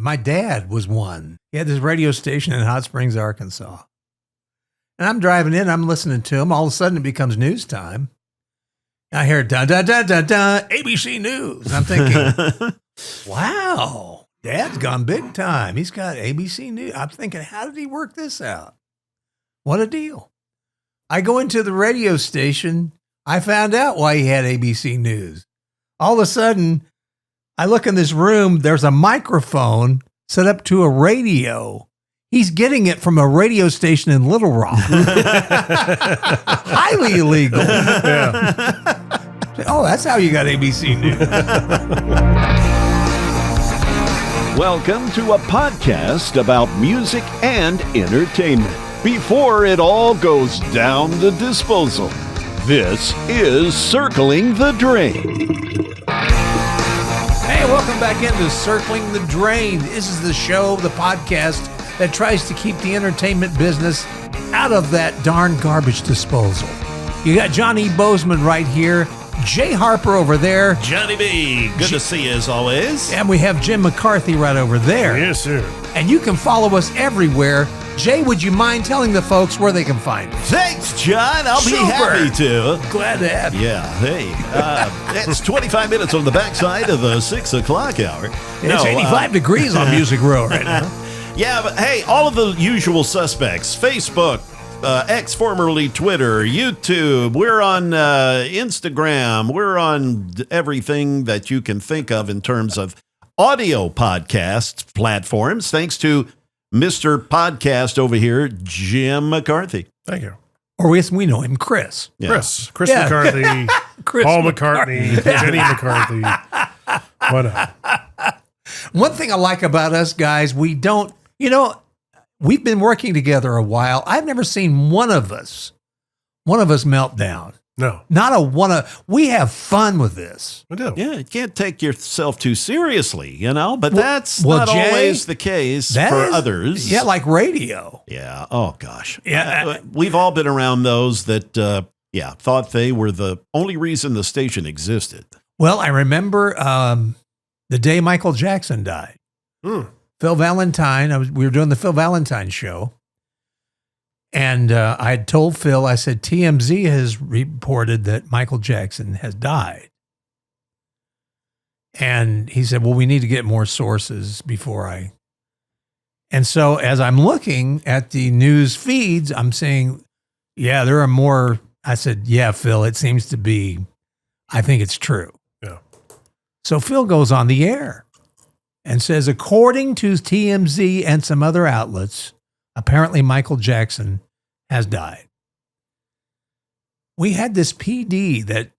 My dad was one. He had this radio station in Hot Springs, Arkansas. And I'm driving in, I'm listening to him. All of a sudden, it becomes news time. I hear, da, da, da, da, da, ABC News. I'm thinking, wow, Dad's gone big time. He's got ABC News. I'm thinking, how did he work this out? What a deal. I go into the radio station. I found out why he had ABC News. All of a sudden, I look in this room. There's a microphone set up to a radio. He's getting it from a radio station in Little Rock. Highly illegal. Yeah. Oh, that's how you got ABC News. Welcome to a podcast about music and entertainment. Before it all goes down the disposal, this is Circling the Drain. Hey, welcome back into Circling the Drain. This is the show, the podcast that tries to keep the entertainment business out of that darn garbage disposal. You got Johnny Bozeman right here, Jay Harper over there. Johnny B, good to see you as always. And we have Jim McCarthy right over there. Yes, sir. And you can follow us everywhere. Jay, would you mind telling the folks where they can find us? Thanks, John. I'll be happy to. Glad to have you. Yeah, hey, it's 25 minutes on the backside of the 6 o'clock hour. It's 85 degrees on Music Row right now. Yeah, but hey, all of the usual suspects, Facebook, X, formerly Twitter, YouTube, we're on Instagram, we're on everything that you can think of in terms of audio podcast platforms, thanks to Mr. Podcast over here, Jim McCarthy. Thank you. Or we know him, Chris. Yeah. Chris Yeah. McCarthy, Chris Paul McCartney, Jenny McCarthy. Why not? One thing I like about us guys, we don't, we've been working together a while. I've never seen one of us melt down. No. We have fun with this. I do. Yeah, you can't take yourself too seriously, but that's well, not Jay, always the case for others. Yeah, like radio. Yeah. Oh, gosh. Yeah. We've all been around those that, thought they were the only reason the station existed. Well, I remember the day Michael Jackson died. Phil Valentine, we were doing the Phil Valentine show. And I had told Phil, I said, TMZ has reported that Michael Jackson has died. And he said, well, we need to get more sources before I. And so as I'm looking at the news feeds, I'm saying, yeah, there are more. I said, yeah, Phil, it seems to be, I think it's true. Yeah. So Phil goes on the air and says, according to TMZ and some other outlets, apparently Michael Jackson has died. We had this PD that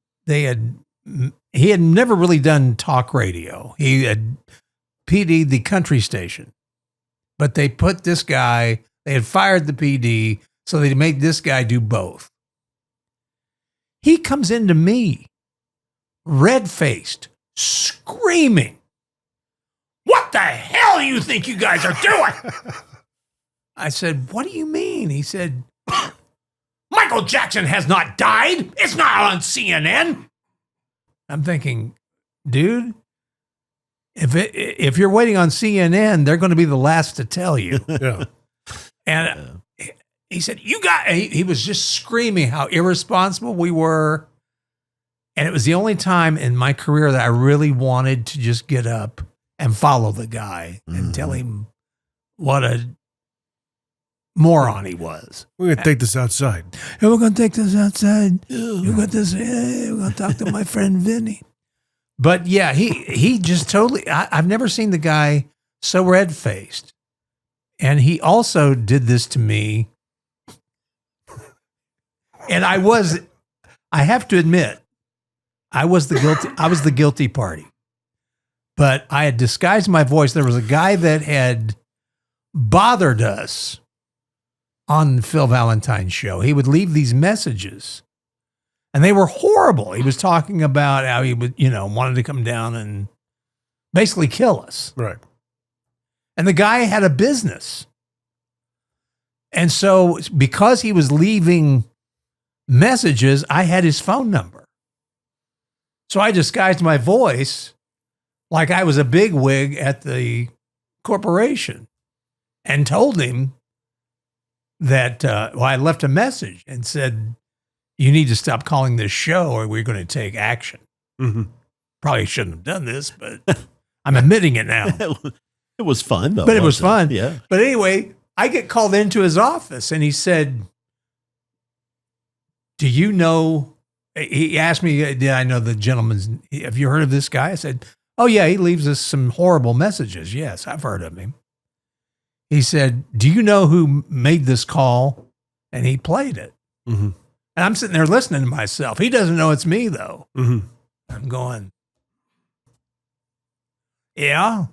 he had never really done talk radio. He had PD'd the country station, but they put this guy, they had fired the PD, so they made this guy do both. He comes into me, red-faced, screaming, "What the hell do you think you guys are doing?" I said, "What do you mean?" He said, "Michael Jackson has not died. It's not on CNN." I'm thinking, dude, if you're waiting on CNN, they're going to be the last to tell you. Yeah. And he said, he was just screaming how irresponsible we were. And it was the only time in my career that I really wanted to just get up and follow the guy and tell him what a moron he was. We're going to take this outside. Hey, we're going to take this outside. You got this. Hey, we're going to talk to my friend Vinny. But yeah, he just totally, I've never seen the guy so red-faced. And he also did this to me. And I have to admit, I was the guilty party. But I had disguised my voice. There was a guy that had bothered us on the Phil Valentine show. He would leave these messages, and they were horrible. He was talking about how he would, wanted to come down and basically kill us. Right. And the guy had a business. And so because he was leaving messages, I had his phone number. So I disguised my voice like I was a bigwig at the corporation and told him that, I left a message and said, you need to stop calling this show or we're going to take action. Mm-hmm. Probably shouldn't have done this, but I'm admitting it now. It was fun, though. But it was fun. Yeah. But anyway, I get called into his office and he said, do you know, he asked me, did I know the gentleman's, have you heard of this guy? I said, oh yeah, he leaves us some horrible messages. Yes, I've heard of him. He said, do you know who made this call? And he played it. Mm-hmm. And I'm sitting there listening to myself. He doesn't know it's me though. Mm-hmm. I'm going, yeah.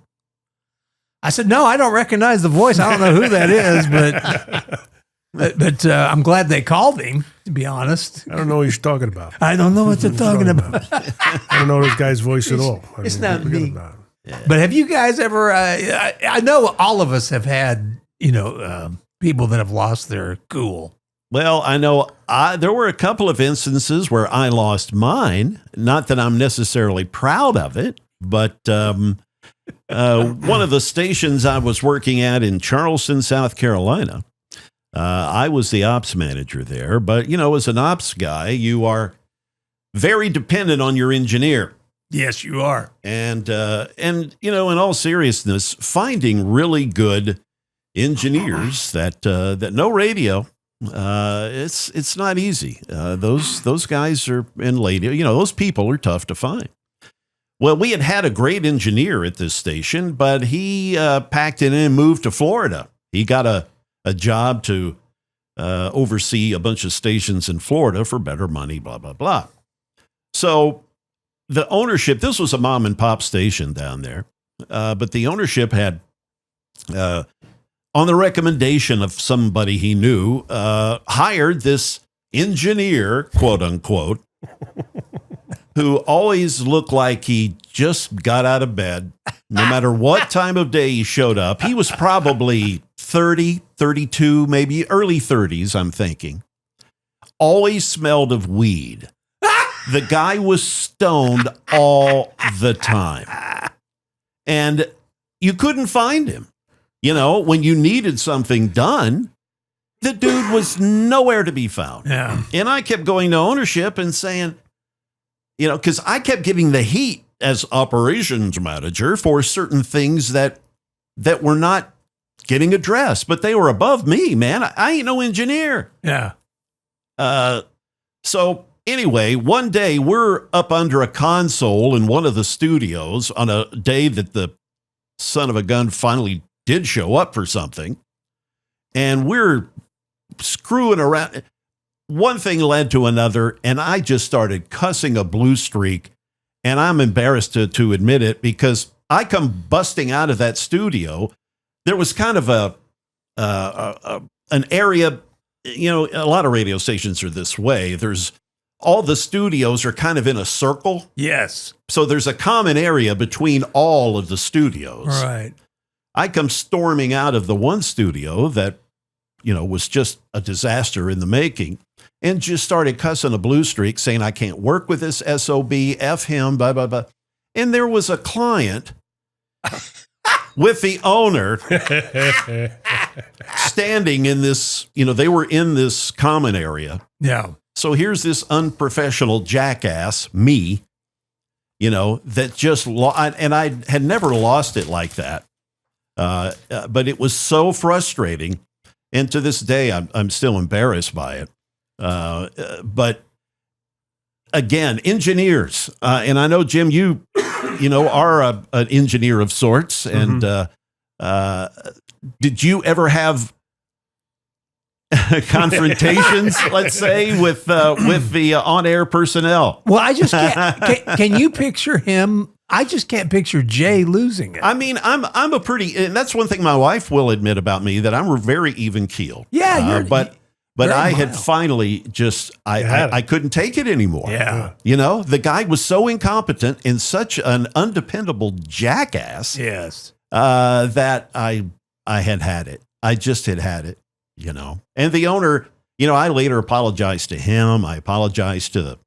I said, no, I don't recognize the voice. I don't know who that is, but I'm glad they called him, to be honest. I don't know what you're talking about. I don't know what they're talking about. I don't know this guy's voice at all. It's not forget me. about it. But have you guys ever, I know all of us have had, people that have lost their cool. Well, I know there were a couple of instances where I lost mine. Not that I'm necessarily proud of it, but one of the stations I was working at in Charleston, South Carolina, I was the ops manager there. But, as an ops guy, you are very dependent on your engineer. Yes, you are. And in all seriousness, finding really good engineers that know radio, it's not easy. Those guys are in radio. Those people are tough to find. Well, we had a great engineer at this station, but he packed it in and moved to Florida. He got a job to oversee a bunch of stations in Florida for better money, blah, blah, blah. So the ownership, this was a mom and pop station down there, but the ownership had, on the recommendation of somebody he knew, hired this engineer, quote unquote, who always looked like he just got out of bed. No matter what time of day he showed up, he was probably 30, 32, maybe early 30s, I'm thinking. Always smelled of weed. The guy was stoned all the time. And you couldn't find him. When you needed something done, the dude was nowhere to be found. Yeah. And I kept going to ownership and saying, because I kept getting the heat as operations manager for certain things that were not getting addressed, but they were above me, man. I ain't no engineer. Yeah. So anyway, one day we're up under a console in one of the studios on a day that the son of a gun finally did show up for something, and we're screwing around. One thing led to another, and I just started cussing a blue streak, and I'm embarrassed to admit it because I come busting out of that studio. There was kind of an area, a lot of radio stations are this way. All the studios are kind of in a circle. Yes. So there's a common area between all of the studios. Right. I come storming out of the one studio that, was just a disaster in the making, and just started cussing a blue streak, saying, I can't work with this SOB, F him, blah, blah, blah. And there was a client with the owner standing in this, they were in this common area. Yeah. So here's this unprofessional jackass, me, that just, and I had never lost it like that. But it was so frustrating. And to this day, I'm still embarrassed by it. But again, engineers, and I know, Jim, you are an engineer of sorts. And did you ever have confrontations, let's say, with the on-air personnel? Well, I just can't. Can you picture him? I just can't picture Jay losing it. I mean, I'm a pretty, and that's one thing my wife will admit about me, that I'm very even keeled. Yeah, but I had finally just, I couldn't take it anymore. Yeah. The guy was so incompetent and such an undependable jackass. Yes. That I had it. I just had it, And the owner, I later apologized to him. I apologized to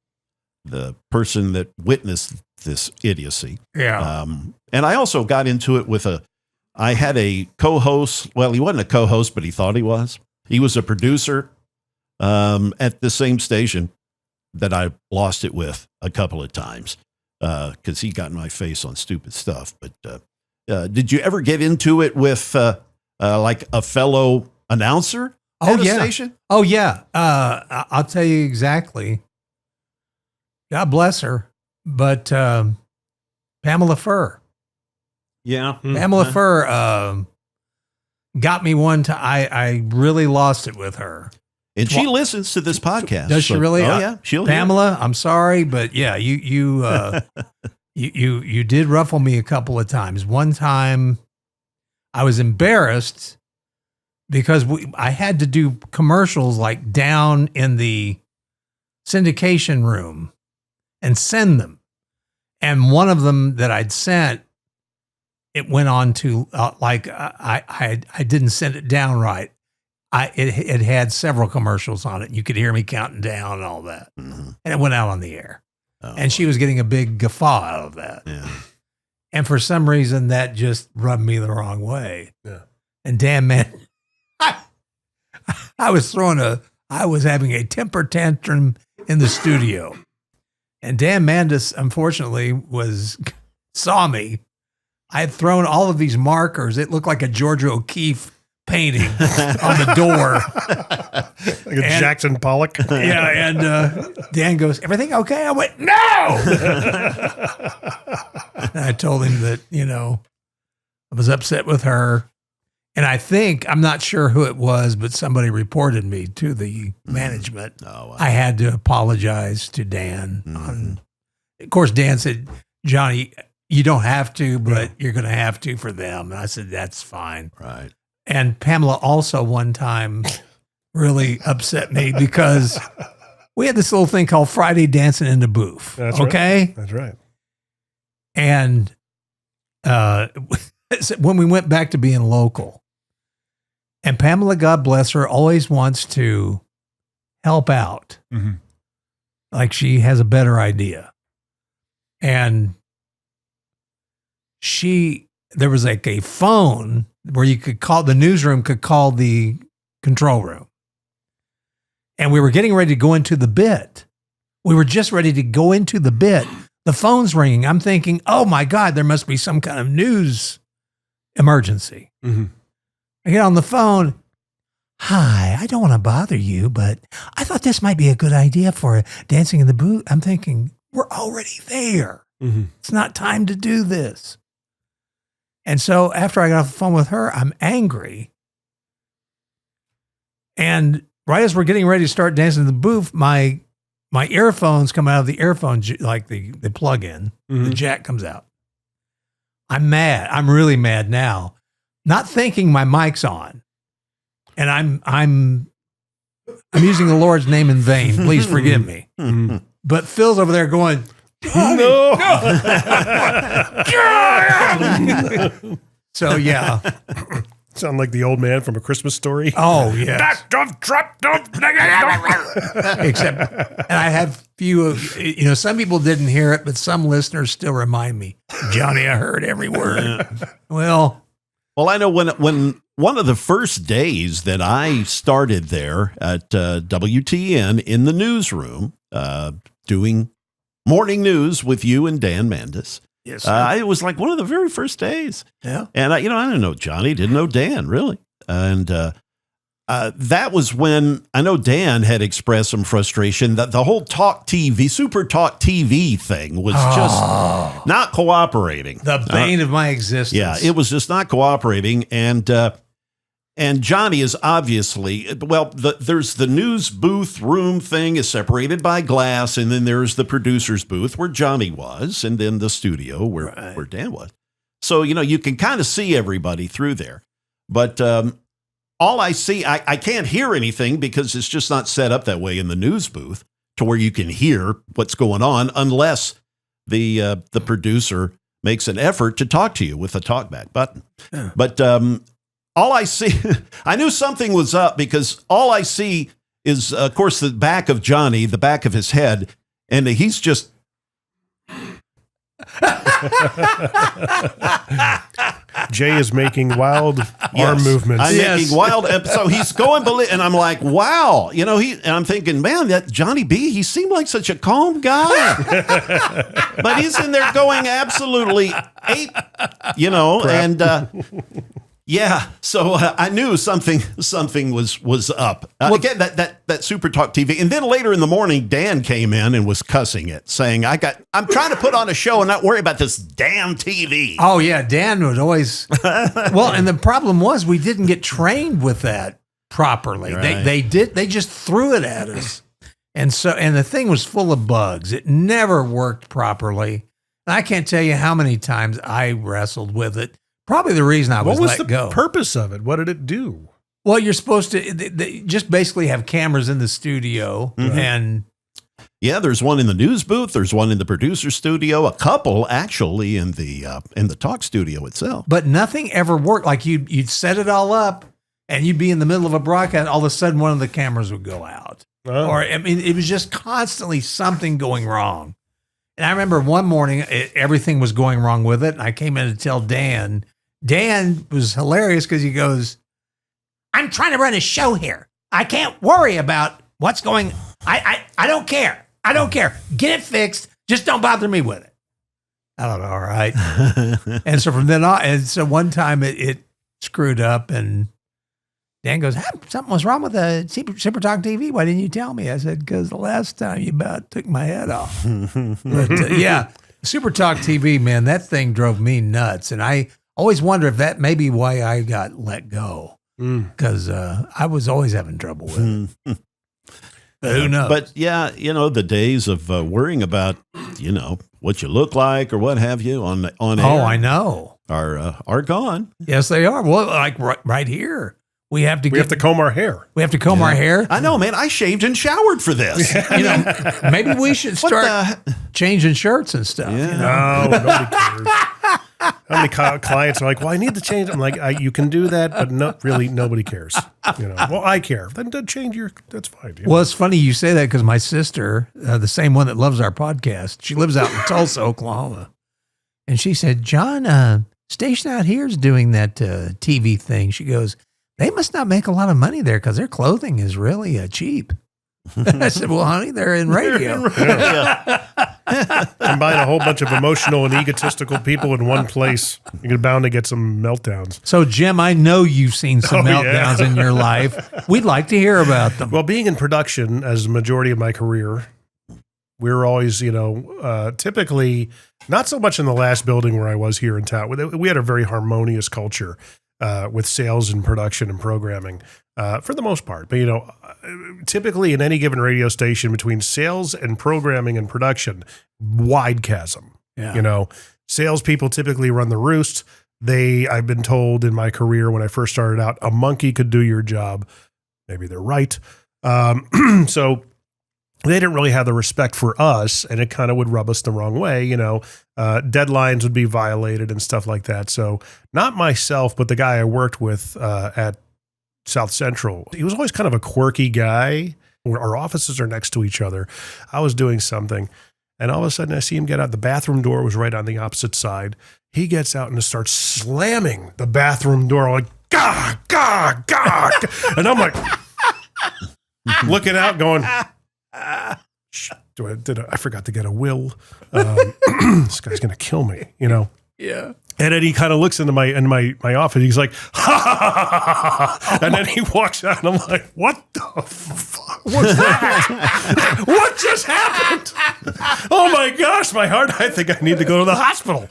the person that witnessed this idiocy. Yeah. And I also got into it with I had a co-host. Well, he wasn't a co-host, but he thought he was. He was a producer at the same station that I lost it with a couple of times because he got in my face on stupid stuff. But did you ever get into it with like a fellow announcer at a station? Oh, yeah. I'll tell you exactly. God bless her. But Pamela Furr. Yeah. Pamela Furr got me one time. I really lost it with her. And she listens to this podcast. Does she really? Oh, yeah. She'll Pamela, I'm sorry, but yeah, you did ruffle me a couple of times. One time I was embarrassed because I had to do commercials like down in the syndication room and send them. And one of them that I'd sent, it went on to I didn't send it down right. It had several commercials on it. You could hear me counting down and all that. Mm-hmm. And it went out on the air. Oh. And she was getting a big guffaw out of that. Yeah. And for some reason, that just rubbed me the wrong way. Yeah. And damn, man, I was having a temper tantrum in the studio. And Dan Mandis, unfortunately, saw me. I had thrown all of these markers. It looked like a Georgia O'Keeffe painting on the door. Like a Jackson Pollock. Yeah, and Dan goes, "Everything okay?" I went, "No!" And I told him that, I was upset with her. And I'm not sure who it was, but somebody reported me to the management. Oh, wow. I had to apologize to Dan. Of course, Dan said, "Johnny, you don't have to, but you're going to have to for them." And I said, "That's fine." Right. And Pamela also one time really upset me because we had this little thing called Friday Dancing in the Booth. That's okay? Right. That's right. And when we went back to being local, and Pamela, God bless her, always wants to help out. Mm-hmm. Like she has a better idea. And there was like a phone where you could call, the newsroom could call the control room. And we were getting ready to go into the bit. We were just ready to go into the bit. The phone's ringing. I'm thinking, oh my God, there must be some kind of news emergency. Mm-hmm. I get on the phone. "Hi, I don't want to bother you, but I thought this might be a good idea for Dancing in the Booth." I'm thinking, we're already there. Mm-hmm. It's not time to do this. And so after I got off the phone with her, I'm angry. And right as we're getting ready to start Dancing in the Booth, my earphones come out of the earphone, like the plug-in. Mm-hmm. The jack comes out. I'm mad. I'm really mad now. Not thinking my mic's on. And I'm using the Lord's name in vain. Please forgive me. Mm-hmm. But Phil's over there going, "No." So, yeah. Sound like the old man from A Christmas Story. Oh, yeah. Except, and I have few of, some people didn't hear it, but some listeners still remind me, "Johnny, I heard every word." Well, I know when one of the first days that I started there at WTN in the newsroom, doing morning news with you and Dan Mandis. Yes, it was like one of the very first days. Yeah. And I didn't know Johnny, didn't know Dan really. And that was when I know Dan had expressed some frustration that the whole Super Talk TV thing was just not cooperating. The bane of my existence. Yeah, it was just not cooperating. And Johnny is obviously, there's the news booth room thing is separated by glass, and then there's the producer's booth where Johnny was, and then the studio where Dan was. So, you can kind of see everybody through there. But all I see, I can't hear anything because it's just not set up that way in the news booth to where you can hear what's going on unless the producer makes an effort to talk to you with a talkback button. Yeah. But all I see, I knew something was up because all I see is, of course, the back of Johnny, the back of his head, and he's just Jay is making wild arm movements. I'm making wild. So he's going, and I'm like, wow, and I'm thinking, man, that Johnny B, he seemed like such a calm guy, but he's in there going absolutely ape, and. Yeah, so I knew something was up. Again, that Super Talk TV, and then later in the morning, Dan came in and was cussing it, saying, "I'm trying to put on a show and not worry about this damn TV." Oh yeah, Dan would always. Well, and the problem was we didn't get trained with that properly. Right. They just threw it at us, and the thing was full of bugs. It never worked properly. And I can't tell you how many times I wrestled with it. Probably the reason I was let go. What was the purpose of it? What did it do? Well, you're supposed to they just basically have cameras in the studio, and yeah, there's one in the news booth. There's one in the producer studio. A couple actually in the talk studio itself. But nothing ever worked. Like you'd set it all up, and you'd be in the middle of a broadcast. All of a sudden, one of the cameras would go out, or it was just constantly something going wrong. And I remember one morning, everything was going wrong with it. And I came in to tell Dan. Dan was hilarious because he goes, "I'm trying to run a show here. I can't worry about what's going. I don't care. I don't care. Get it fixed. Just don't bother me with it." I don't know. All right. And so from then on, and so one time it screwed up, and Dan goes, "Something was wrong with the Super Talk TV. Why didn't you tell me?" I said, "Because the last time you about took my head off." But yeah, Super Talk TV, man, that thing drove me nuts, and I always wonder if that may be why I got let go, because I was always having trouble with it. Who knows? But yeah, the days of worrying about, what you look like or what have you on air. Oh, I know. Are gone. Yes, they are. Well, like right here. We have to comb our hair. We have to comb our hair. I know, man. I shaved and showered for this. Maybe we should start changing shirts and stuff. Yeah. No, nobody cares. How many clients are like, "Well, I need to change." I'm like, "You can do that, but really, nobody cares." Well, I care. Then change that's fine. Well, it's funny you say that because my sister, the same one that loves our podcast, she lives out in Tulsa, Oklahoma, and she said, "John, station out here is doing that TV thing." She goes, "They must not make a lot of money there because their clothing is really cheap." I said, "Well, honey, they're in radio." Combine a whole bunch of emotional and egotistical people in one place, you're bound to get some meltdowns. So, Jim, I know you've seen some meltdowns in your life. We'd like to hear about them. Well, being in production as a majority of my career, we were always, typically not so much in the last building where I was here in town. We had a very harmonious culture with sales and production and programming for the most part. But, typically in any given radio station between sales and programming and production, wide chasm. Yeah. Salespeople typically run the roost. I've been told in my career when I first started out, a monkey could do your job. Maybe they're right. So they didn't really have the respect for us, and it kind of would rub us the wrong way. Deadlines would be violated and stuff like that. So not myself, but the guy I worked with at South Central, he was always kind of a quirky guy. Our offices are next to each other. I was doing something, and all of a sudden I see him get out. The bathroom door was right on the opposite side. He gets out and starts slamming the bathroom door like, "Gah, gah, gah." And I'm like, looking out going, I forgot to get a will. This guy's going to kill me, Yeah. And then he kind of looks into my office. He's like, "Ha ha ha ha ha!" And then he walks out, and I'm like, "What the fuck was that? What just happened? Oh my gosh, my heart! I think I need to go to the hospital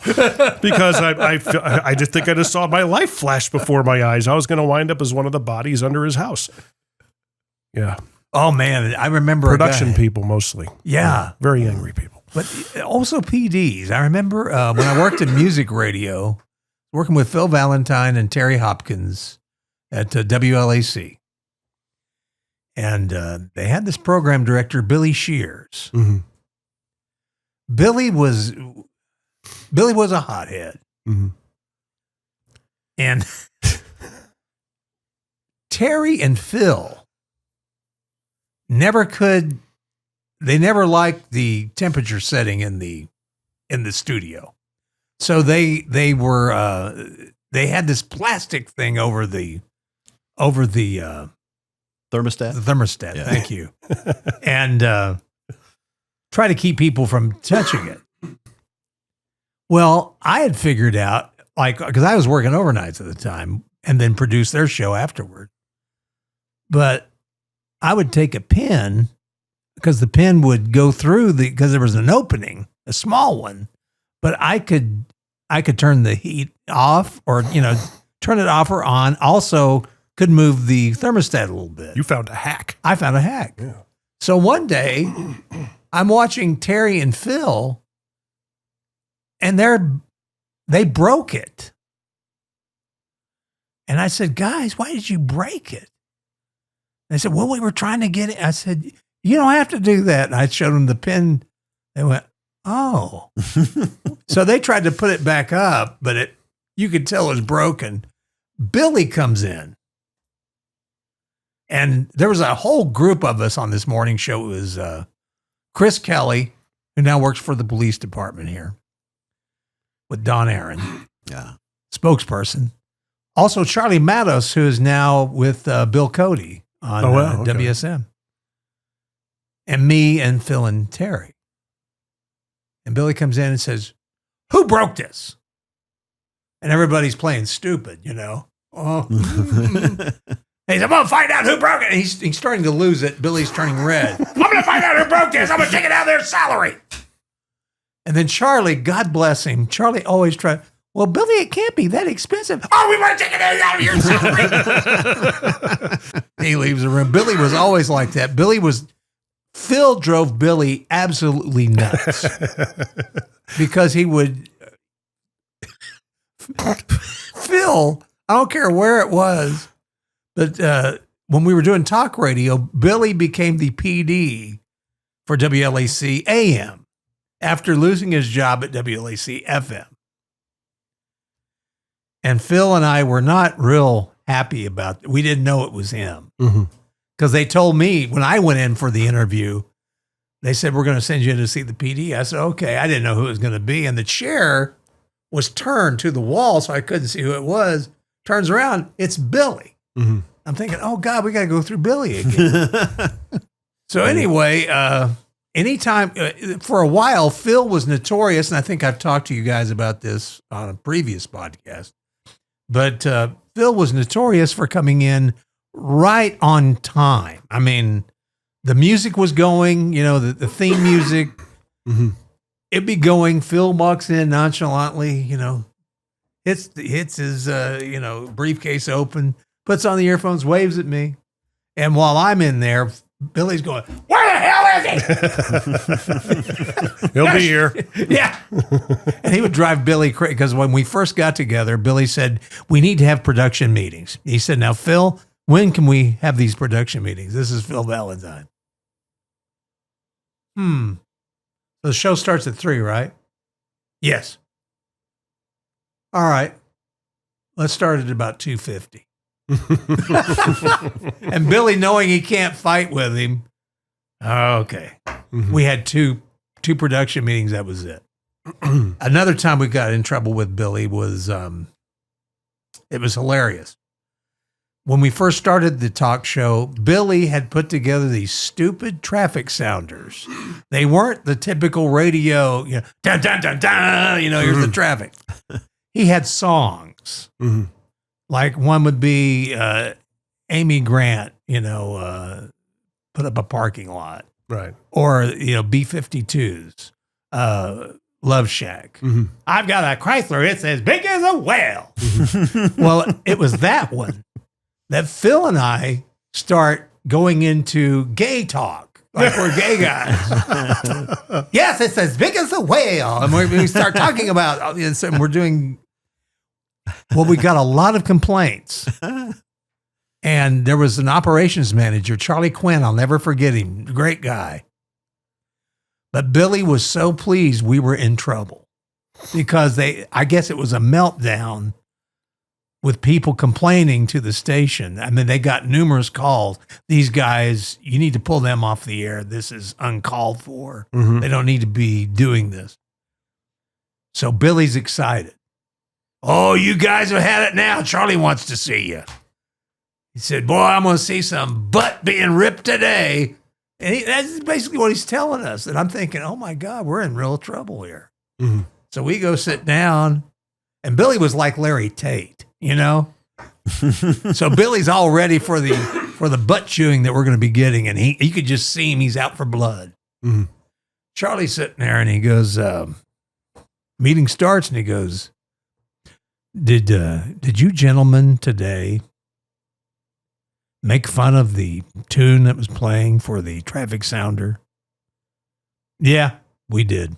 because I just think I just saw my life flash before my eyes. I was going to wind up as one of the bodies under his house." Yeah. Oh man, I remember production people mostly. Yeah, very angry people. But also PDs. I remember when I worked in music radio, working with Phil Valentine and Terry Hopkins at WLAC. And they had this program director, Billy Shears. Mm-hmm. Billy was a hothead. Mm-hmm. And Terry and Phil never liked the temperature setting in the in the studio. So they had this plastic thing over the Thermostat. thermostat. Yeah. Thank you. And try to keep people from touching it. Well, I had figured out, like, because I was working overnights at the time and then produced their show afterward. But I would take a pin, because the pin would go through because there was an opening, a small one, but I could turn the heat off, or, turn it off or on. Also could move the thermostat a little bit. You found a hack. I found a hack. Yeah. So one day I'm watching Terry and Phil, and they broke it. And I said, guys, why did you break it? They said, well, we were trying to get it. I said, you don't have to do that. And I showed them the pin. They went, oh. So they tried to put it back up, but you could tell it was broken. Billy comes in. And there was a whole group of us on this morning show. It was Chris Kelly, who now works for the police department here, with Don Aaron, spokesperson. Also, Charlie Matos, who is now with Bill Cody on Okay. WSM. And me and Phil and Terry. And Billy comes in and says, who broke this? And everybody's playing stupid, Oh. He said, I'm going to find out who broke it. And he's starting to lose it. Billy's turning red. I'm going to find out who broke this. I'm going to take it out of their salary. And then Charlie, God bless him, Charlie always tried, well, Billy, it can't be that expensive. Oh, we want to take it out of your salary. He leaves the room. Billy was always like that. Phil drove Billy absolutely nuts because he would, Phil, I don't care where it was, but when we were doing talk radio, Billy became the PD for WLAC AM after losing his job at WLAC FM. And Phil and I were not real happy about it. We didn't know it was him. Because they told me when I went in for the interview, they said, we're going to send you to see the PD. I said, okay. I didn't know who it was going to be. And the chair was turned to the wall, so I couldn't see who it was. Turns around, it's Billy. Mm-hmm. I'm thinking, oh, God, we got to go through Billy again. So anyway, anytime, for a while, Phil was notorious, and I think I've talked to you guys about this on a previous podcast, but Phil was notorious for coming in right on time. I mean, the music was going, the theme music, it'd be going. Phil walks in nonchalantly, hits his, briefcase open, puts on the earphones, waves at me. And while I'm in there, Billy's going, where the hell is he? He'll be here. Yeah. And he would drive Billy crazy because when we first got together, Billy said, we need to have production meetings. He said, now, Phil, when can we have these production meetings? This is Phil Valentine. So the show starts at 3, right? Yes. All right. Let's start at about 2:50. And Billy, knowing he can't fight with him, okay. We had two production meetings. That was it. Another time we got in trouble with Billy was, it was hilarious. When we first started the talk show, Billy had put together these stupid traffic sounders. They weren't the typical radio, dun, dun, dun, dun, here's the traffic. He had songs. Like one would be Amy Grant, put up a parking lot. Right. Or, B-52s, Love Shack. I've got a Chrysler. It's as big as a whale. Well, it was that one that Phil and I start going into gay talk. Like we're gay guys. Yes, it's as big as a whale. And we start talking about, and we're doing, well, we got a lot of complaints. And there was an operations manager, Charlie Quinn. I'll never forget him. Great guy. But Billy was so pleased we were in trouble because I guess it was a meltdown with people complaining to the station. I mean, they got numerous calls. These guys, you need to pull them off the air. This is uncalled for. They don't need to be doing this. So Billy's excited. Oh, you guys have had it now. Charlie wants to see you. He said, boy, I'm going to see some butt being ripped today. And that's basically what he's telling us. And I'm thinking, oh, my God, we're in real trouble here. Mm-hmm. So we go sit down. And Billy was like Larry Tate, you know? So Billy's all ready for the butt chewing that we're going to be getting. And you could just see him. He's out for blood. Mm-hmm. Charlie's sitting there and he goes, meeting starts and he goes, Did you gentlemen today make fun of the tune that was playing for the traffic sounder? Yeah, we did.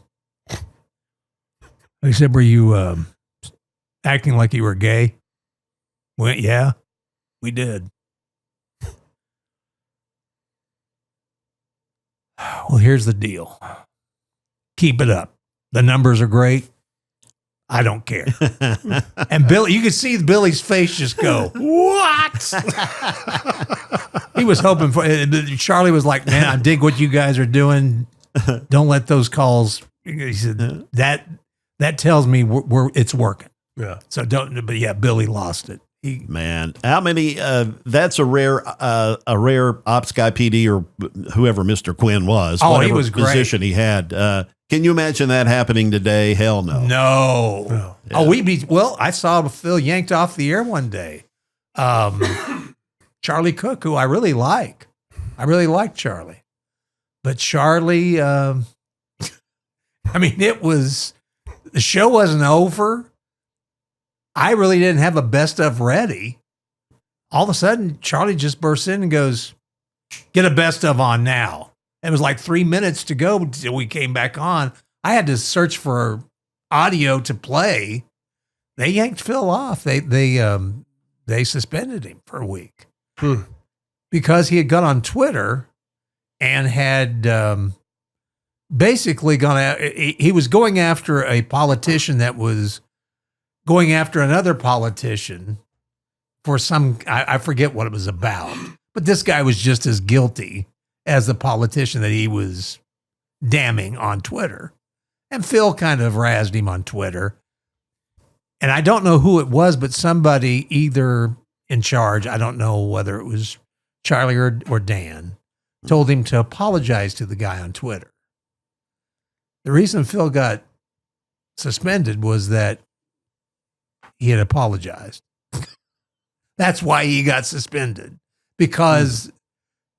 I said, were you acting like you were gay? Went, yeah, we did. Well, here's the deal. Keep it up. The numbers are great. I don't care. And Billy, you could see Billy's face just go, what? He was hoping for it. Charlie was like, man, I dig what you guys are doing. Don't let those calls. He said, that tells me it's working. Yeah. So don't, but yeah, Billy lost it. Man, how many? That's a rare ops guy, PD, or whoever Mr. Quinn was. Oh, he whatever was great. position he had. Can you imagine that happening today? Hell no. No. Yeah. Oh, I saw Phil yanked off the air one day. Charlie Cook, who I really like. I really like Charlie. But Charlie, the show wasn't over. I really didn't have a best of ready. All of a sudden, Charlie just bursts in and goes, get a best of on now. It was like 3 minutes to go till we came back on. I had to search for audio to play. They yanked Phil off. They suspended him for a week because he had gone on Twitter and had basically gone out. He was going after a politician that was going after another politician for I forget what it was about, but this guy was just as guilty as the politician that he was damning on Twitter. And Phil kind of razzed him on Twitter. And I don't know who it was, but somebody either in charge, I don't know whether it was Charlie or Dan, told him to apologize to the guy on Twitter. The reason Phil got suspended was that he had apologized. That's why he got suspended, because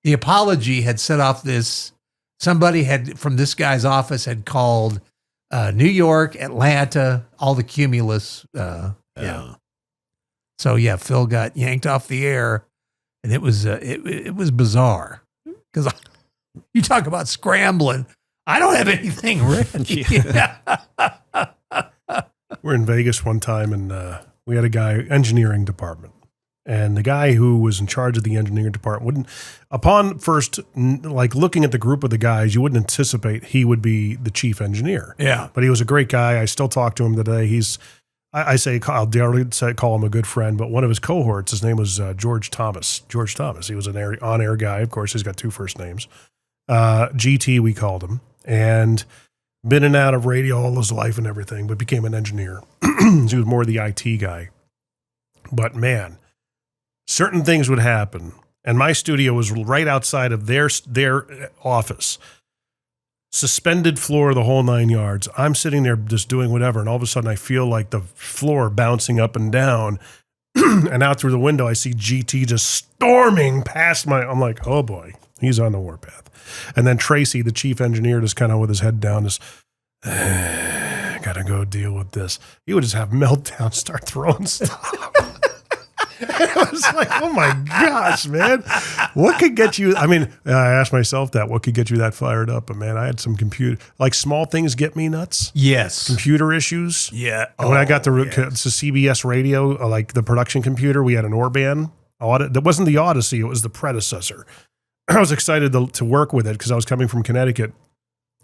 the apology had set off this. Somebody from this guy's office had called New York, Atlanta, all the cumulus. Yeah. So yeah, Phil got yanked off the air, and it was bizarre because you talk about scrambling. I don't have anything ready. We're in Vegas one time, and we had a guy, engineering department. And the guy who was in charge of the engineering department upon first, looking at the group of the guys, you wouldn't anticipate he would be the chief engineer. Yeah. But he was a great guy. I still talk to him today. I'll dare call him a good friend, but one of his cohorts, his name was George Thomas. George Thomas. He was an on-air guy. Of course, he's got two first names. GT, we called him. And been in and out of radio all his life and everything, but became an engineer. He was more the IT guy. But man, certain things would happen. And my studio was right outside of their office. Suspended floor, the whole 9 yards. I'm sitting there just doing whatever. And all of a sudden I feel like the floor bouncing up and down. And out through the window, I see GT just storming past I'm like, oh boy, he's on the warpath. And then Tracy, the chief engineer, just kind of with his head down, just, gotta go deal with this. He would just have meltdowns, start throwing stuff. I was like, oh my gosh, man. What could get you? I asked myself that. What could get you that fired up? But man, I had some small things get me nuts. Yes. Computer issues. Yeah. And when I got the CBS radio, like the production computer, we had an Orban. That wasn't the Odyssey, it was the predecessor. I was excited to work with it because I was coming from Connecticut.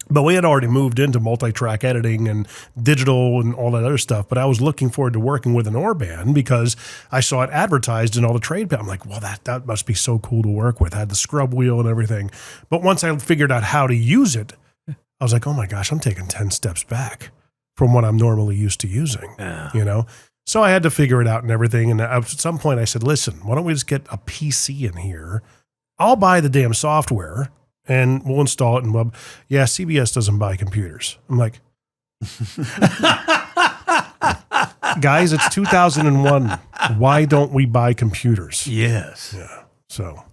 But we had already moved into multi-track editing and digital and all that other stuff. But I was looking forward to working with an Orban because I saw it advertised in all the trade. I'm like, well, that must be so cool to work with. I had the scrub wheel and everything. But once I figured out how to use it, I was like, oh my gosh, I'm taking 10 steps back. from what I'm normally used to using, So I had to figure it out and everything. And at some point I said, listen, why don't we just get a PC in here? I'll buy the damn software and we'll install it. And CBS doesn't buy computers. I'm like, guys, it's 2001. Why don't we buy computers? Yes. Yeah. So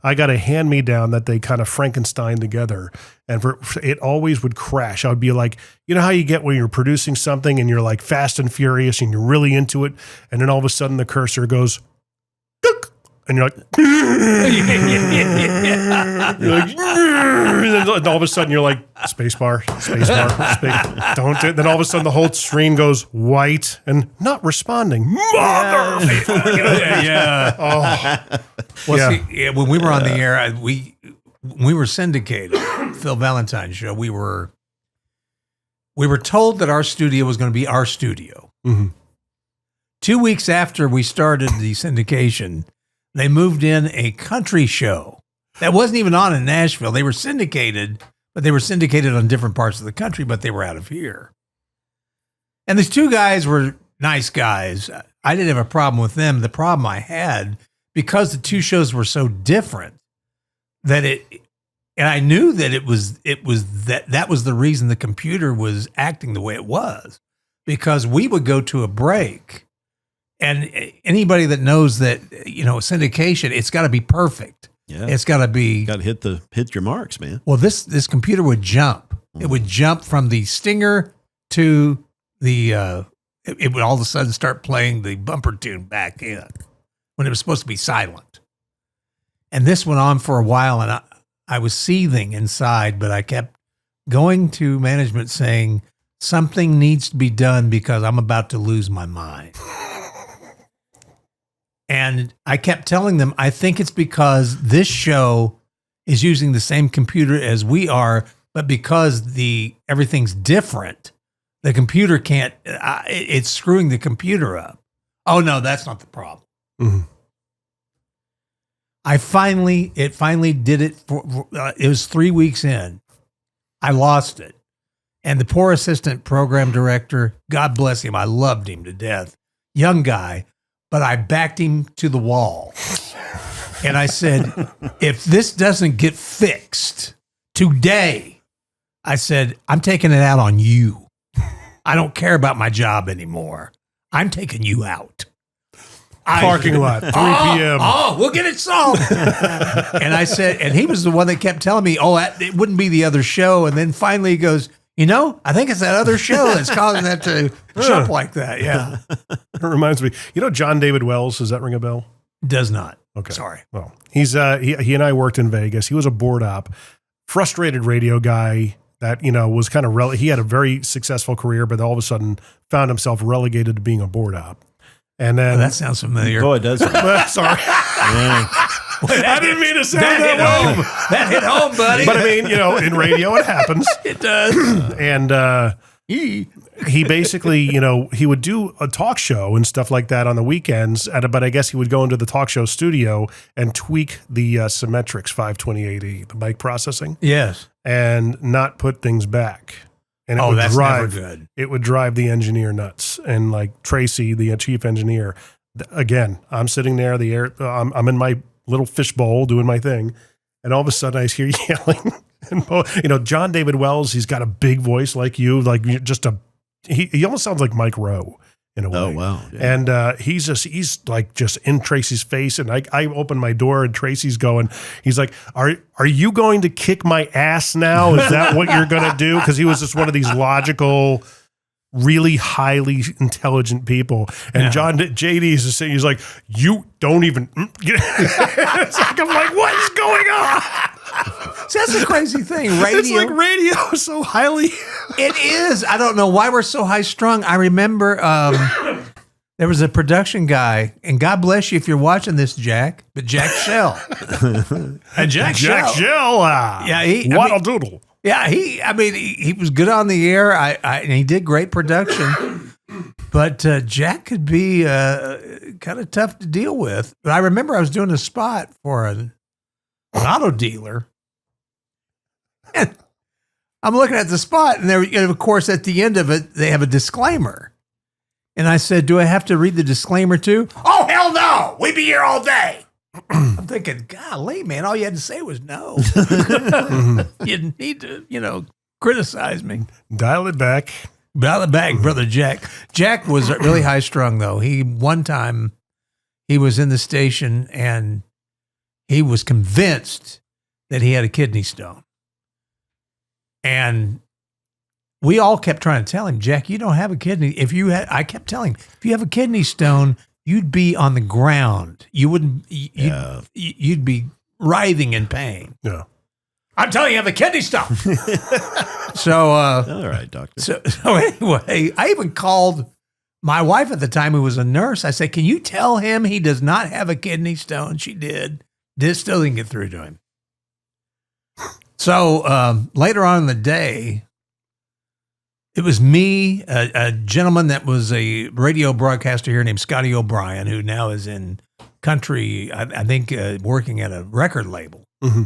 I got a hand-me-down that they kind of Frankenstein together, and it always would crash. I would be like, you know how you get when you're producing something and you're like fast and furious and you're really into it, and then all of a sudden the cursor goes, and you're like, and all of a sudden you're like, spacebar, don't do it. Then all of a sudden the whole screen goes white and not responding. Yeah. When we were on the air, we were syndicated, Phil Valentine's show. We were told that our studio was going to be our studio. Mm-hmm. 2 weeks after we started the syndication, they moved in a country show that wasn't even on in Nashville. They were syndicated, but they were syndicated on different parts of the country, but they were out of here. And these two guys were nice guys. I didn't have a problem with them. The problem I had, because the two shows were so different, and I knew that that was the reason the computer was acting the way it was, because we would go to a break. And anybody that knows that, syndication, it's got to be perfect. Yeah. It's got to be. Got to hit your marks, man. Well, this computer would jump. It would jump from the stinger to the, it would all of a sudden start playing the bumper tune back in when it was supposed to be silent. And this went on for a while, and I was seething inside, but I kept going to management saying, something needs to be done because I'm about to lose my mind. And I kept telling them, I think it's because this show is using the same computer as we are, but because everything's different, the computer can't, it's screwing the computer up. Oh no, that's not the problem. Mm-hmm. It finally did it. It was 3 weeks in. I lost it. And the poor assistant program director, God bless him, I loved him to death. Young guy. But I backed him to the wall. And I said, if this doesn't get fixed today, I said, I'm taking it out on you. I don't care about my job anymore. I'm taking you out. Parking lot, 3 p.m. Oh, we'll get it solved. And I said, and he was the one that kept telling me, it wouldn't be the other show. And then finally he goes, I think it's that other show that's causing that to jump like that. Yeah. It reminds me, John David Wells, does that ring a bell? Does not. Okay. Sorry. Well, he's he and I worked in Vegas. He was a board op, frustrated radio guy that, was kind of, he had a very successful career, but all of a sudden found himself relegated to being a board op. And then that sounds familiar. Oh, it does. Sorry. Yeah. I didn't mean to sound that way. That hit home, buddy. But I mean, in radio, it happens. It does. And he basically, he would do a talk show and stuff like that on the weekends. But I guess he would go into the talk show studio and tweak the Symmetrix 52080, the mic processing. Yes. And not put things back. And it would that's drive, never good. It would drive the engineer nuts. And like Tracy, the chief engineer, again, I'm sitting there, I'm in my little fishbowl doing my thing. And all of a sudden I hear yelling. And, John David Wells, he's got a big voice like you, like he almost sounds like Mike Rowe in a way. Oh, wow. Yeah. And he's like just in Tracy's face. And I open my door and Tracy's he's like, are you going to kick my ass now? Is that what you're going to do? Because he was just one of these logical, really highly intelligent people. And JD is just saying, he's like, you don't even, it's like, I'm like, what is going on? See, that's the crazy thing. Radio. It's like radio is so highly. It is. I don't know why we're so high strung. I remember there was a production guy, and God bless you if you're watching this, Jack, but Jack Shell. And Jack Shell. Yeah, Waddle doodle. Yeah, he was good on the air. And he did great production. But Jack could be kind of tough to deal with. But I remember I was doing a spot for an auto dealer. And I'm looking at the spot, and there, of course, at the end of it, they have a disclaimer. And I said, do I have to read the disclaimer too? Oh, hell no. We'd be here all day. I'm thinking, golly, man, all you had to say was no. You didn't need to, criticize me. Dial it back. Dial it back, Brother Jack. Jack was really high strung, though. One time he was in the station and he was convinced that he had a kidney stone. And we all kept trying to tell him, Jack, you don't have a kidney. I kept telling him, if you have a kidney stone, you'd be on the ground. You wouldn't, you'd be writhing in pain. Yeah. I'm telling you, I have a kidney stone. So, all right, doctor. So anyway, I even called my wife at the time, who was a nurse. I said, can you tell him he does not have a kidney stone? She did. Still didn't get through to him. So later on in the day, it was me, a gentleman that was a radio broadcaster here named Scotty O'Brien, who now is in country, I think working at a record label. Mm-hmm.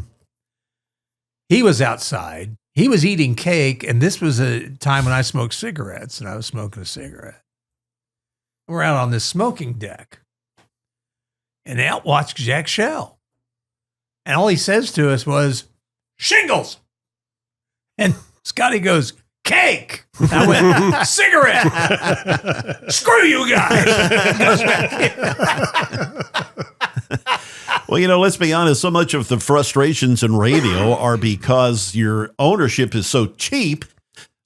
He was outside. He was eating cake, and this was a time when I smoked cigarettes, and I was smoking a cigarette. We're out on this smoking deck, and out walks Jack Shell. And all he says to us was, shingles. And Scotty goes, cake. I went, cigarette. Screw you guys. Goes back. Well, let's be honest. So much of the frustrations in radio are because your ownership is so cheap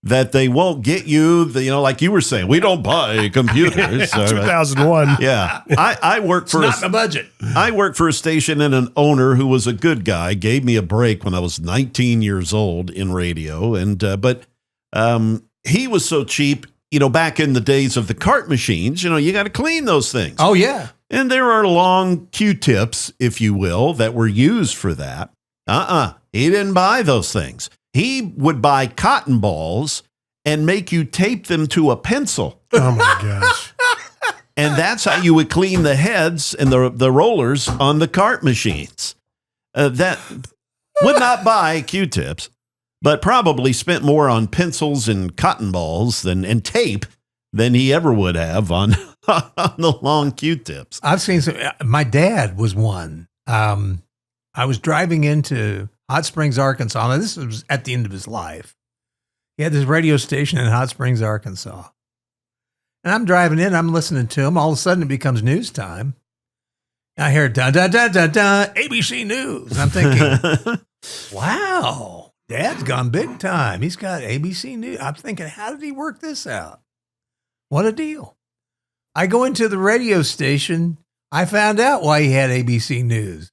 that they won't get you, like you were saying, we don't buy computers. 2001. Yeah. I work for not in the budget. I worked for a station, and an owner who was a good guy gave me a break when I was 19 years old in radio. And, but he was so cheap, back in the days of the cart machines, you got to clean those things. Oh, yeah. And there are long Q-tips, if you will, that were used for that. He didn't buy those things. He would buy cotton balls and make you tape them to a pencil. Oh, my gosh. And that's how you would clean the heads and the rollers on the cart machines. That would not buy Q-tips, but probably spent more on pencils and cotton balls and tape than he ever would have on the long Q-tips. I've seen some. My dad was one. I was driving into Hot Springs, Arkansas. Now, this was at the end of his life. He had this radio station in Hot Springs, Arkansas. And I'm driving in, I'm listening to him. All of a sudden, it becomes news time. I hear, da, da, da, da, da, ABC News. And I'm thinking, wow, Dad's gone big time. He's got ABC News. I'm thinking, how did he work this out? What a deal. I go into the radio station. I found out why he had ABC News.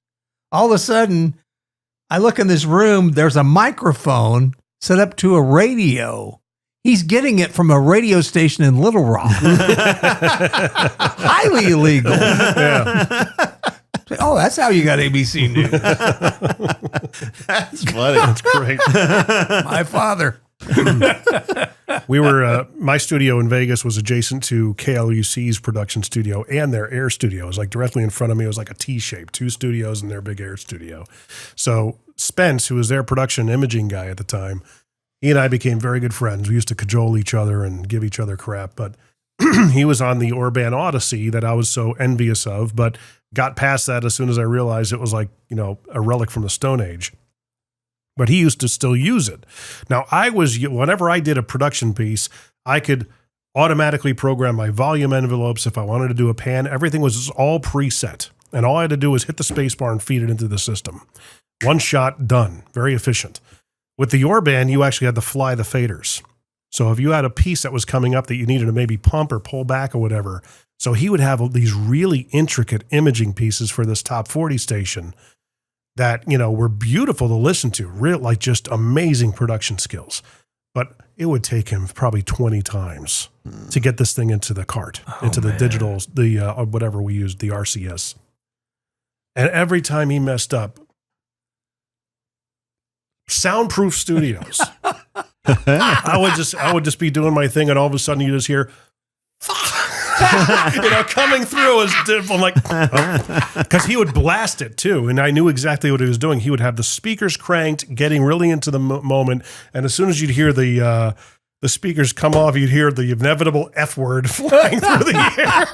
All of a sudden, I look in this room. There's a microphone set up to a radio. He's getting it from a radio station in Little Rock. Highly illegal. Yeah. Oh, that's how you got ABC News. That's funny. That's great. My father. We were, my studio in Vegas was adjacent to KLUC's production studio and their air studio. It was like directly in front of me. It was like a T-shape, two studios and their big air studio. So Spence, who was their production imaging guy at the time, he and I became very good friends. We used to cajole each other and give each other crap, but he was on the Orban Odyssey that I was so envious of, but got past that as soon as I realized it was like, a relic from the Stone Age. But he used to still use it. Now, whenever I did a production piece, I could automatically program my volume envelopes. If I wanted to do a pan, everything was just all preset. And all I had to do was hit the space bar and feed it into the system. One shot, done. Very efficient. With the Orban, you actually had to fly the faders. So if you had a piece that was coming up that you needed to maybe pump or pull back or whatever, so he would have these really intricate imaging pieces for this top 40 station that, were beautiful to listen to, real, like just amazing production skills. But it would take him probably 20 times to get this thing into the cart, into the digital, whatever we used, the RCS. And every time he messed up, soundproof studios, I would just be doing my thing, and all of a sudden you just hear, coming through as I'm like, because he would blast it too, and I knew exactly what he was doing. He would have the speakers cranked, getting really into the moment, and as soon as you'd hear the speakers come off, you'd hear the inevitable F word flying through the air.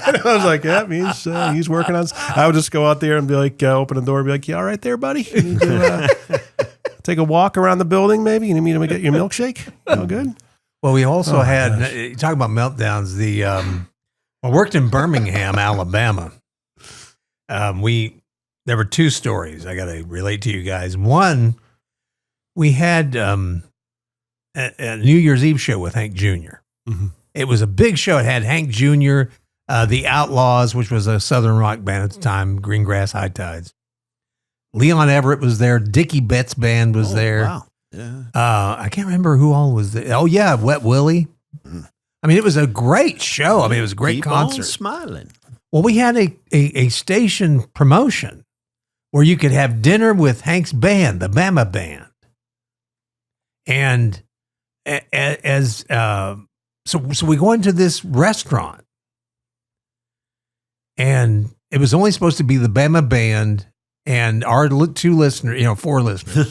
And I was like, yeah, he's working on. I would just go out there and be like, open the door and be like, you all right there, buddy? You need to take a walk around the building, maybe? You need me to get your milkshake? You all good? Well, we also had, you talk about meltdowns, I worked in Birmingham, Alabama. There were two stories I got to relate to you guys. One, we had a New Year's Eve show with Hank Jr. Mm-hmm. It was a big show. It had Hank Jr., The Outlaws, which was a Southern rock band at the time, Greengrass High Tides. Leon Everett was there. Dickie Betts Band was there. Wow. Yeah. I can't remember who all was there. Oh, yeah, Wet Willie. I mean, it was a great show. I mean, it was a great concert. On smiling. Well, we had a station promotion where you could have dinner with Hank's band, the Bama Band. And so we go into this restaurant, and it was only supposed to be the Bama Band and our two listeners, 4 listeners,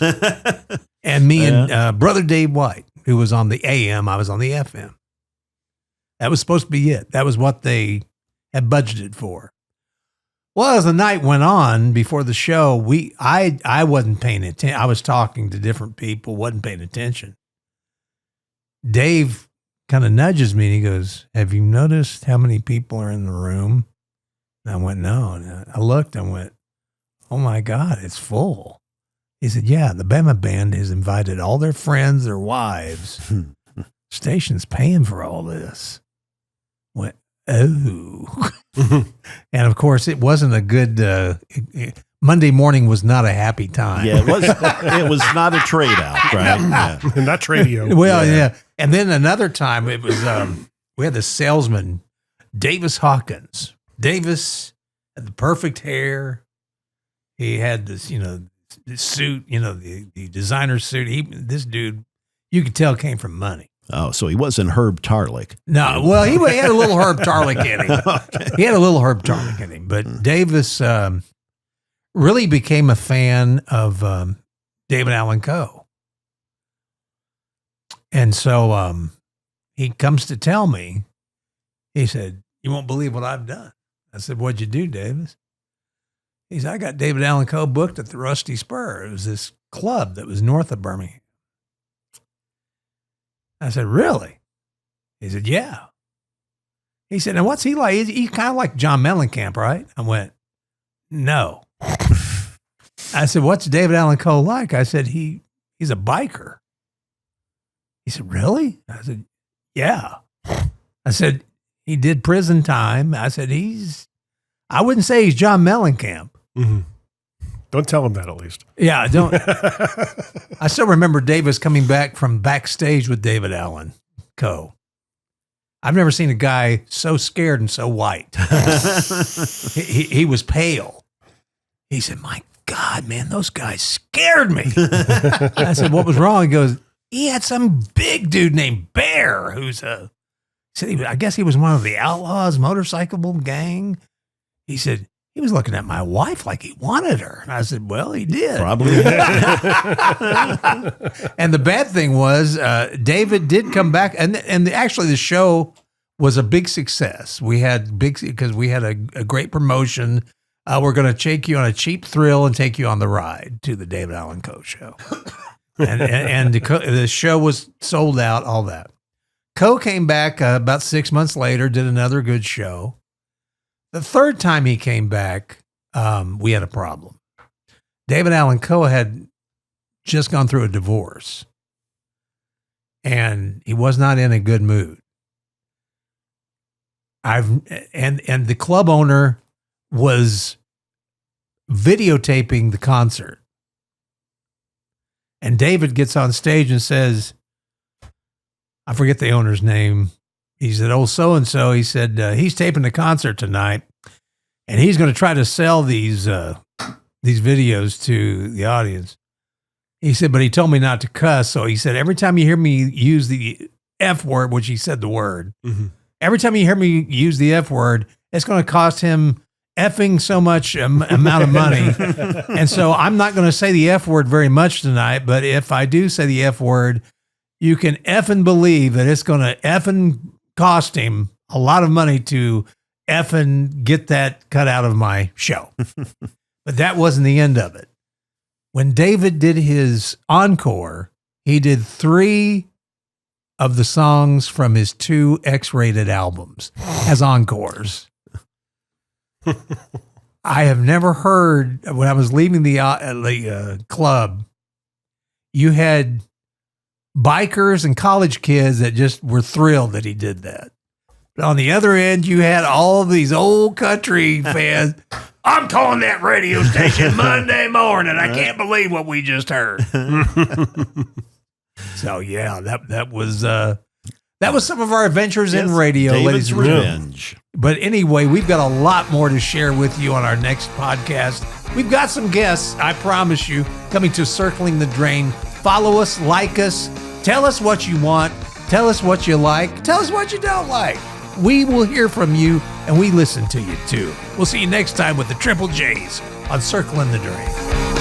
and me and Brother Dave White, who was on the AM, I was on the FM. That was supposed to be it. That was what they had budgeted for. Well, as the night went on before the show, I wasn't paying attention. I was talking to different people, wasn't paying attention. Dave kind of nudges me and he goes, "Have you noticed how many people are in the room?" And I went, "No." And I looked and went, "Oh my God, it's full." He said, "Yeah, the Bama Band has invited all their friends, their wives. Station's paying for all this." I went, "Oh." And of course, it wasn't a good, Monday morning was not a happy time. Yeah, it was not a trade out, right? Yeah. Not radio. Well, yeah. And then another time it was, we had the salesman, Davis Hawkins. Davis had the perfect hair. He had this, the suit, the designer suit. This dude, you could tell came from money. Oh, so he wasn't Herb Tarlick. No, well, he had a little Herb Tarlick in him. Okay. He had a little Herb Tarlick in him. But Davis really became a fan of David Allen Coe. And so he comes to tell me, he said, "You won't believe what I've done." I said, "What'd you do, Davis?" He said, "I got David Allen Coe booked at the Rusty Spur." It was this club that was north of Birmingham. I said, "Really?" He said, "Yeah." He said, "And what's he like? He's kind of like John Mellencamp, right?" I went, "No." I said, "What's David Allen Coe like?" I said, he's a biker." He said, "Really?" I said, "Yeah." I said, "He did prison time." I said, I wouldn't say he's John Mellencamp. Mm-hmm. Don't tell him that, at least. Yeah, don't. I still remember Davis coming back from backstage with David Allen Coe. I've never seen a guy so scared and so white. He was pale. He said, "My God, man, those guys scared me." I said, "What was wrong?" He goes, "He had some big dude named Bear I guess he was one of the Outlaws motorcycle gang." He said, "He was looking at my wife like he wanted her." And I said, "Well, he did." Probably. And the bad thing was, David did come back, and actually the show was a big success. We had because we had a great promotion. We're going to take you on a cheap thrill and take you on the ride to the David Allen Coe show. and the show was sold out, all that. Coe came back about 6 months later, did another good show. The third time he came back, we had a problem. David Allen Coe had just gone through a divorce, and he was not in a good mood. And the club owner was videotaping the concert. And David gets on stage and says, I forget the owner's name. He said, "Oh, so-and-so," he said, "he's taping the concert tonight, and he's going to try to sell these videos to the audience." He said, "But he told me not to cuss." So he said, "Every time you hear me use the F word," which he said the word, every time you hear me use the F word, it's going to cost him effing so much amount of money. And so I'm not going to say the F word very much tonight, but if I do say the F word, you can effing believe that it's going to effing cost him a lot of money to effing get that cut out of my show. But that wasn't the end of it. When David did his encore, he did 3 of the songs from his 2 X-rated albums as encores. I have never heard, when I was leaving the club, you had bikers and college kids that just were thrilled that he did that. But on the other end, you had all these old country fans. I'm calling that radio station Monday morning. I can't believe what we just heard. So yeah, that was some of our adventures in radio, David's ladies and gentlemen. Revenge. But anyway, we've got a lot more to share with you on our next podcast. We've got some guests, I promise you, coming to Circling the Drain. Follow us, like us, tell us what you want, tell us what you like, tell us what you don't like. We will hear from you, and we listen to you too. We'll see you next time with the Triple J's on Circling the Drain.